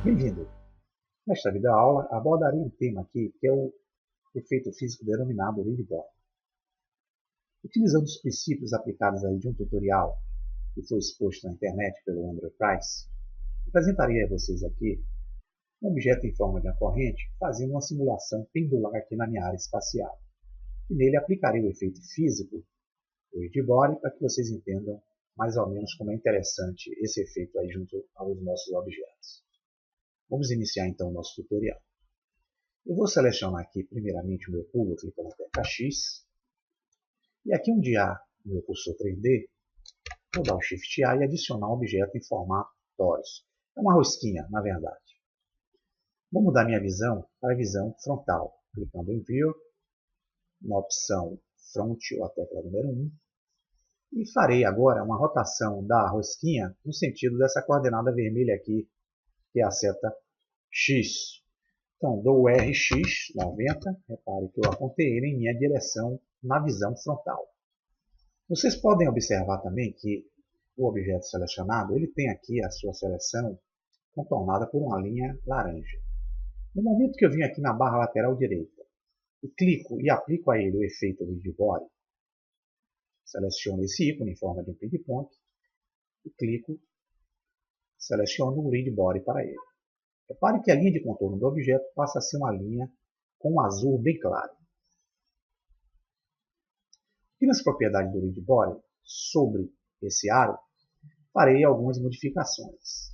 Bem-vindo! Nesta videoaula abordarei um tema aqui que é o efeito físico denominado Rydberg. Utilizando os princípios aplicados aí de um tutorial que foi exposto na internet pelo Andrew Price, apresentarei a vocês aqui um objeto em forma de uma corrente fazendo uma simulação pendular aqui na minha área espacial. E nele aplicarei o efeito físico do Rydberg para que vocês entendam mais ou menos como é interessante esse efeito aí junto aos nossos objetos. Vamos iniciar então o nosso tutorial. Eu vou selecionar aqui primeiramente o meu cubo, clicando na tecla X. E aqui onde há o meu cursor 3D, vou dar o Shift A e adicionar um objeto em formato torus. É uma rosquinha, na verdade. Vou mudar minha visão para a visão frontal, clicando em View, na opção Front ou a tecla número 1. E farei agora uma rotação da rosquinha no sentido dessa coordenada vermelha aqui, que é a seta X. Então, dou o RX 90, repare que eu apontei ele em minha direção na visão frontal. Vocês podem observar também que o objeto selecionado ele tem aqui a sua seleção contornada por uma linha laranja. No momento que eu vim aqui na barra lateral direita e clico e aplico a ele o efeito Rydberg, seleciono esse ícone em forma de um ping-pong e clico, seleciono o Rydberg para ele. Repare que a linha de contorno do objeto passa a ser uma linha com um azul bem claro. Aqui nas propriedades do Rydberg, sobre esse aro, farei algumas modificações.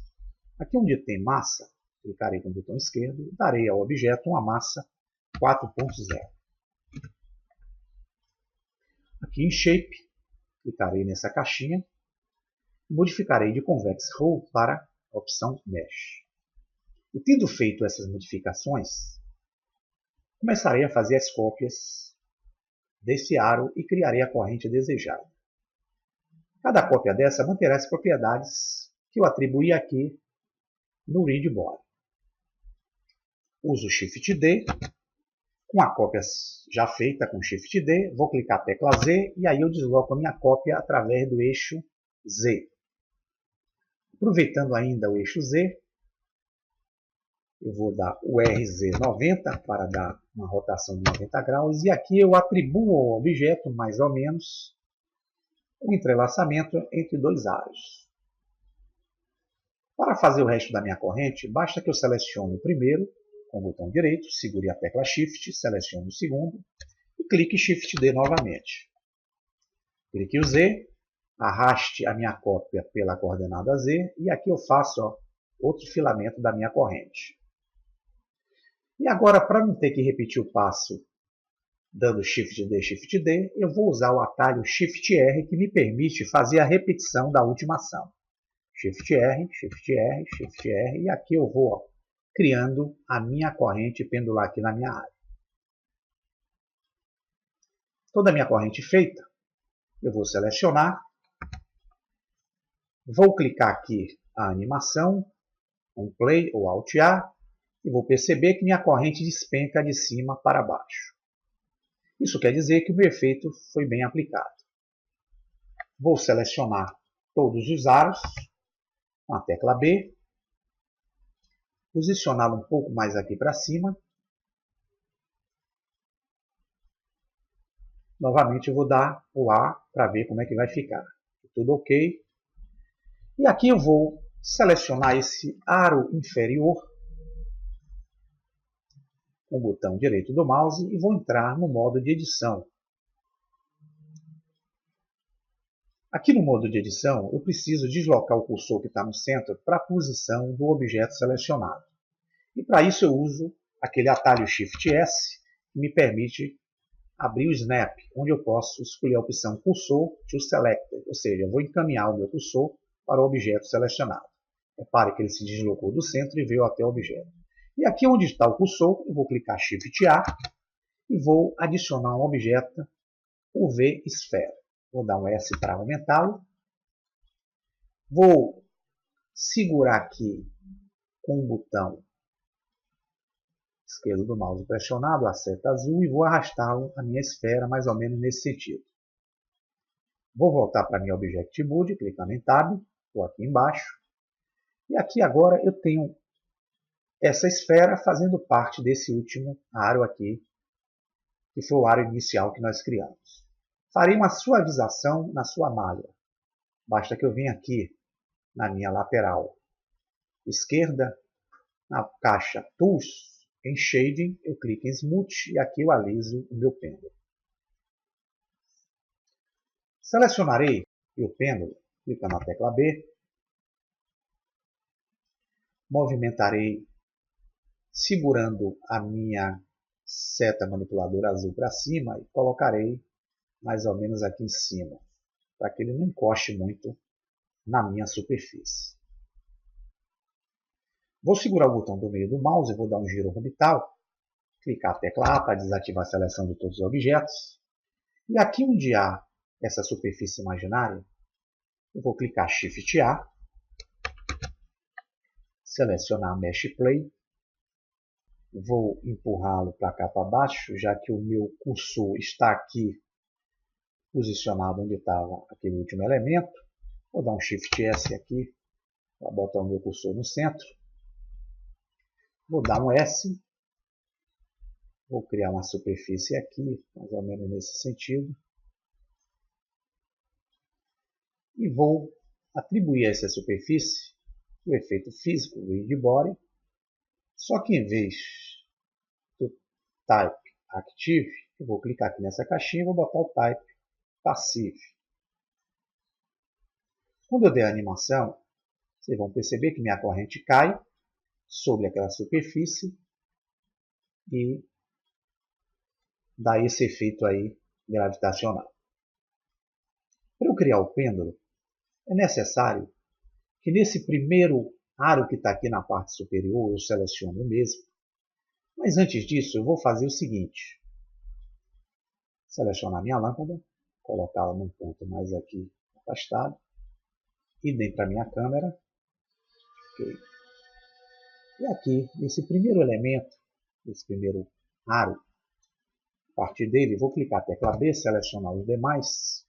Aqui onde tem massa, clicarei com o botão esquerdo e darei ao objeto uma massa 4.0. Aqui em Shape, clicarei nessa caixinha e modificarei de Convex Hull para a opção Mesh. E tendo feito essas modificações, começarei a fazer as cópias desse aro e criarei a corrente desejada. Cada cópia dessa manterá as propriedades que eu atribuí aqui no Rydberg. Uso Shift D, com a cópia já feita com Shift D, vou clicar a tecla Z e aí eu desloco a minha cópia através do eixo Z. Aproveitando ainda o eixo Z, eu vou dar o RZ90 para dar uma rotação de 90 graus. E aqui eu atribuo ao objeto, mais ou menos, um entrelaçamento entre dois aros. Para fazer o resto da minha corrente, basta que eu selecione o primeiro, com o botão direito, segure a tecla Shift, selecione o segundo e clique Shift D novamente. Clique o Z, arraste a minha cópia pela coordenada Z e aqui eu faço outro filamento da minha corrente. E agora, para não ter que repetir o passo dando Shift D, eu vou usar o atalho Shift R, que me permite fazer a repetição da última ação. Shift R, Shift R, Shift R, e aqui eu vou criando a minha corrente pendular aqui na minha área. Toda a minha corrente feita, eu vou selecionar, vou clicar aqui a animação, um Play ou Alt A, e vou perceber que minha corrente despenca de cima para baixo. Isso quer dizer que o meu efeito foi bem aplicado. Vou selecionar todos os aros com a tecla B, posicioná-lo um pouco mais aqui para cima. Novamente eu vou dar o A para ver como é que vai ficar. Tudo ok. E aqui eu vou selecionar esse aro inferior com o botão direito do mouse e vou entrar no modo de edição. Aqui no modo de edição, eu preciso deslocar o cursor que está no centro para a posição do objeto selecionado. E para isso eu uso aquele atalho Shift S, que me permite abrir o Snap, onde eu posso escolher a opção Cursor to Selected, ou seja, eu vou encaminhar o meu cursor para o objeto selecionado. Repare que ele se deslocou do centro e veio até o objeto. E aqui onde está o cursor, eu vou clicar Shift A e vou adicionar um objeto, o V esfera. Vou dar um S para aumentá-lo. Vou segurar aqui com o botão esquerdo do mouse pressionado, a seta azul, e vou arrastá-lo a minha esfera mais ou menos nesse sentido. Vou voltar para minha Object Mode, clicando em Tab, estou aqui embaixo. E aqui agora eu tenho essa esfera fazendo parte desse último aro aqui, que foi o aro inicial que nós criamos. Farei uma suavização na sua malha. Basta que eu venha aqui na minha lateral esquerda, na caixa Tools, em Shading, eu clico em Smooth e aqui eu aliso o meu pêndulo. Selecionarei o pêndulo, clicando na tecla B, movimentarei segurando a minha seta manipuladora azul para cima e colocarei mais ou menos aqui em cima, para que ele não encoste muito na minha superfície. Vou segurar o botão do meio do mouse e vou dar um giro orbital, clicar a tecla A para desativar a seleção de todos os objetos. E aqui onde há essa superfície imaginária, eu vou clicar Shift A, selecionar Mesh Play, vou empurrá-lo para cá para baixo, já que o meu cursor está aqui posicionado onde estava aquele último elemento. Vou dar um Shift S aqui para botar o meu cursor no centro. Vou dar um S. Vou criar uma superfície aqui, mais ou menos nesse sentido. E vou atribuir a essa superfície o efeito físico, o Rigid Body. Só que em vez do Type Active, eu vou clicar aqui nessa caixinha e vou botar o Type Passive. Quando eu der a animação, vocês vão perceber que minha corrente cai sobre aquela superfície e dá esse efeito aí gravitacional. Para eu criar o pêndulo, é necessário que nesse primeiro aro que está aqui na parte superior, eu selecione o mesmo. Mas antes disso, eu vou fazer o seguinte. Selecionar minha lâmpada, colocá-la num ponto mais aqui afastado, e dentro da minha câmera. Okay. E aqui, nesse primeiro elemento, esse primeiro aro, a partir dele, vou clicar a tecla B, selecionar os demais.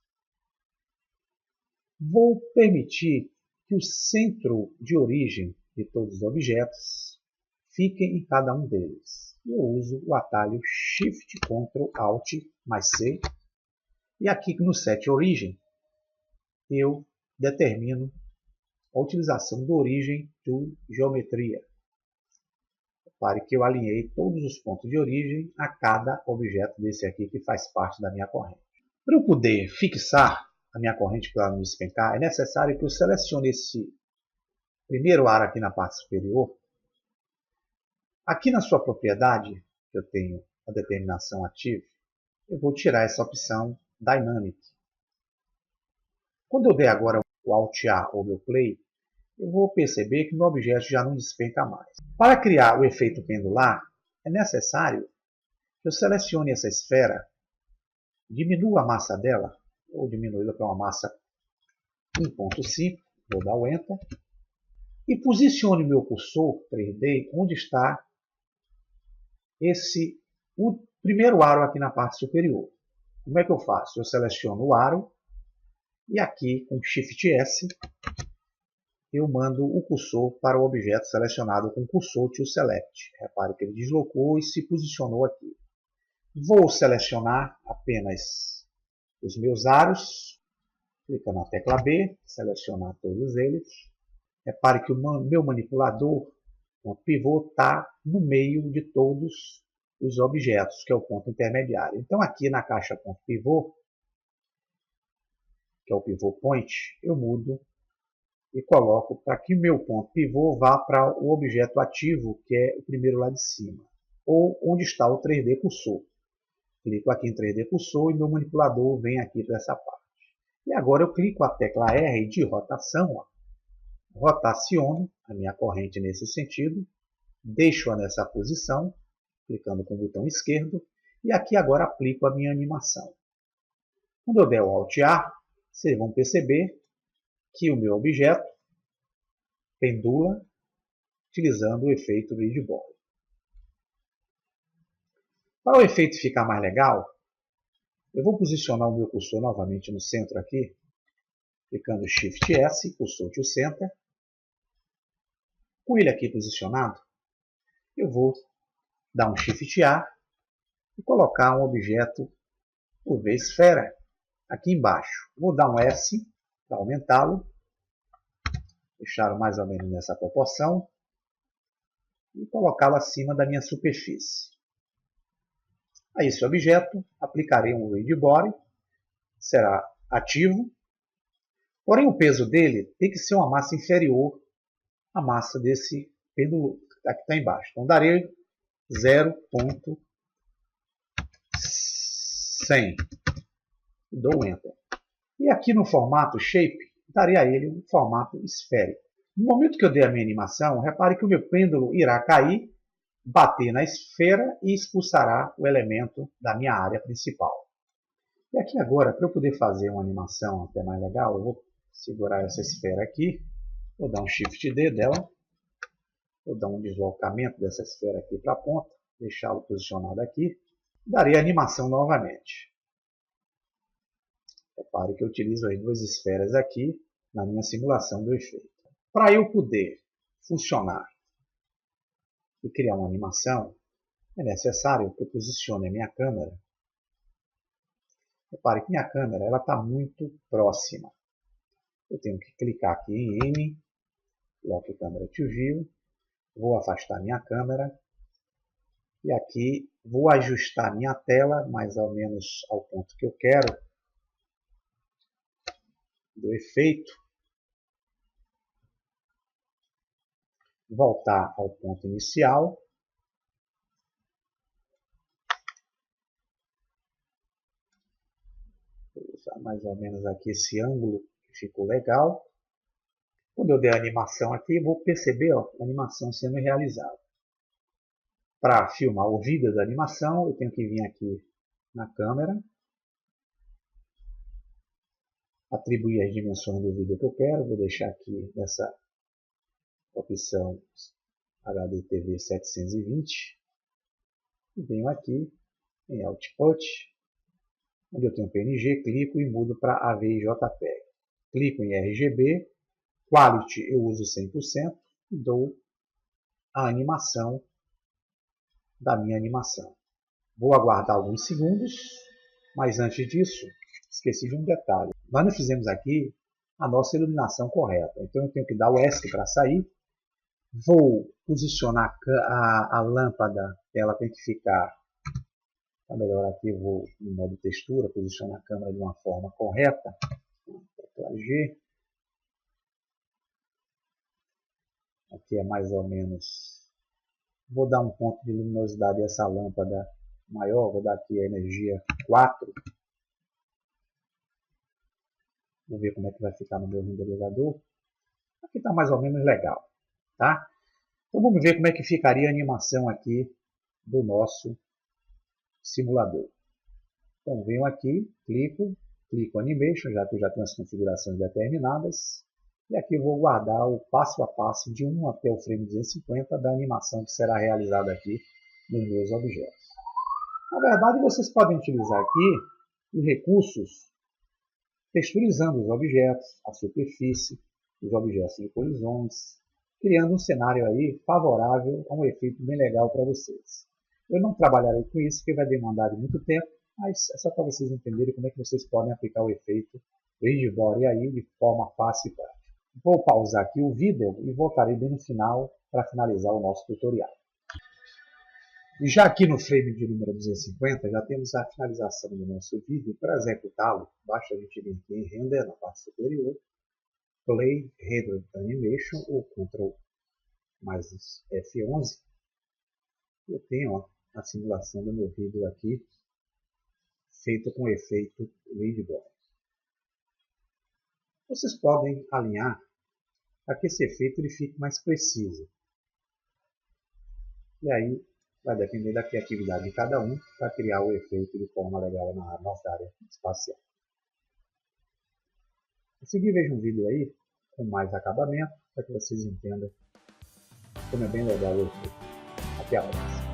Vou permitir que o centro de origem de todos os objetos fiquem em cada um deles. Eu uso o atalho Shift, Ctrl, Alt, mais C. E aqui no Set Origem, eu determino a utilização da origem do Geometria. Repare que eu alinhei todos os pontos de origem a cada objeto desse aqui que faz parte da minha corrente. Para eu poder fixar a minha corrente para não despencar, é necessário que eu selecione esse primeiro aro aqui na parte superior. Aqui na sua propriedade, que eu tenho a determinação Active, eu vou tirar essa opção Dynamic. Quando eu der agora o Alt A ou meu Play, eu vou perceber que meu objeto já não despenca mais. Para criar o efeito pendular, é necessário que eu selecione essa esfera, diminua a massa dela, ou diminuí-la para uma massa 1.5, vou dar o Enter, e posicione meu cursor 3D onde está o primeiro aro aqui na parte superior. Como é que eu faço? Eu seleciono o aro e aqui com Shift S eu mando o cursor para o objeto selecionado com cursor to Select. Repare que ele deslocou e se posicionou aqui. Vou selecionar apenas os meus aros, clicando na tecla B, selecionar todos eles. Repare que o meu manipulador, o pivô, está no meio de todos os objetos, que é o ponto intermediário. Então aqui na caixa ponto pivô, que é o pivô point, eu mudo e coloco para que o meu ponto pivô vá para o objeto ativo, que é o primeiro lá de cima, ou onde está o 3D cursor. Clico aqui em 3D cursor e meu manipulador vem aqui para essa parte. E agora eu clico a tecla R de rotação, ó, rotaciono a minha corrente nesse sentido, deixo-a nessa posição, clicando com o botão esquerdo, e aqui agora aplico a minha animação. Quando eu der o Alt A, vocês vão perceber que o meu objeto pendula utilizando o efeito Rigid Body. Para o efeito ficar mais legal, eu vou posicionar o meu cursor novamente no centro aqui, clicando Shift S, cursor to Center. Com ele aqui posicionado, eu vou dar um Shift A e colocar um objeto UV esfera aqui embaixo. Vou dar um S para aumentá-lo, deixá-lo mais ou menos nessa proporção e colocá-lo acima da minha superfície. A esse objeto aplicarei um Ray Body, será ativo, porém o peso dele tem que ser uma massa inferior à massa desse pêndulo que está embaixo. Então darei 0.100. Dou um Enter. E aqui no formato Shape, darei a ele um formato esférico. No momento que eu der a minha animação, repare que o meu pêndulo irá cair, bater na esfera e expulsará o elemento da minha área principal. E aqui agora, para eu poder fazer uma animação até mais legal, eu vou segurar essa esfera aqui, vou dar um Shift D dela, vou dar um deslocamento dessa esfera aqui para a ponta, deixá-lo posicionado aqui, darei a animação novamente. Repare que eu utilizo as duas esferas aqui na minha simulação do efeito. Para eu poder funcionar e criar uma animação, é necessário que eu posicione a minha câmera. Repare que minha câmera está muito próxima. Eu tenho que clicar aqui em M, Lock Camera to View, vou afastar minha câmera e aqui vou ajustar minha tela mais ou menos ao ponto que eu quero do efeito, voltar ao ponto inicial, vou usar mais ou menos aqui esse ângulo que ficou legal. Quando eu der a animação aqui, vou perceber a animação sendo realizada. Para filmar o vídeo da animação, eu tenho que vir aqui na câmera, atribuir as dimensões do vídeo que eu quero, vou deixar aqui nessa opção HDTV 720 e venho aqui em Output, onde eu tenho PNG, clico e mudo para AV e JPEG. Clico em RGB, Quality eu uso 100% e dou a animação da minha animação. Vou aguardar alguns segundos, mas antes disso, esqueci de um detalhe. Nós não fizemos aqui a nossa iluminação correta, então eu tenho que dar o ESC para sair. Vou posicionar a lâmpada, ela tem que ficar, para melhorar aqui, eu vou no modo textura, posicionar a câmera de uma forma correta. Tecla G. Aqui é mais ou menos, vou dar um ponto de luminosidade a essa lâmpada maior, vou dar aqui a energia 4. Vou ver como é que vai ficar no meu renderizador. Aqui está mais ou menos legal, tá? Então vamos ver como é que ficaria a animação aqui do nosso simulador. Então venho aqui, clico Animation, já que eu já tenho as configurações determinadas. E aqui eu vou guardar o passo a passo de 1 até o frame 250 da animação que será realizada aqui nos meus objetos. Na verdade, vocês podem utilizar aqui os recursos texturizando os objetos, a superfície, os objetos de colisões, criando um cenário aí favorável a um efeito bem legal para vocês. Eu não trabalharei com isso, porque vai demandar muito tempo, mas é só para vocês entenderem como é que vocês podem aplicar o efeito Ray Body aí de forma fácil e prática. Vou pausar aqui o vídeo e voltarei bem no final para finalizar o nosso tutorial. E já aqui no frame de número 250, já temos a finalização do nosso vídeo. Para executá-lo, basta a gente vir aqui em Render, na parte superior, Play Render Animation, ou Ctrl mais F11. Eu tenho a simulação do meu vídeo aqui, feita com o efeito Ray Body. Vocês podem alinhar para que esse efeito ele fique mais preciso. E aí vai depender da criatividade de cada um para criar o efeito de forma legal na nossa área espacial. A seguir veja um vídeo aí com mais acabamento para que vocês entendam como é bem legal o efeito. Até a próxima.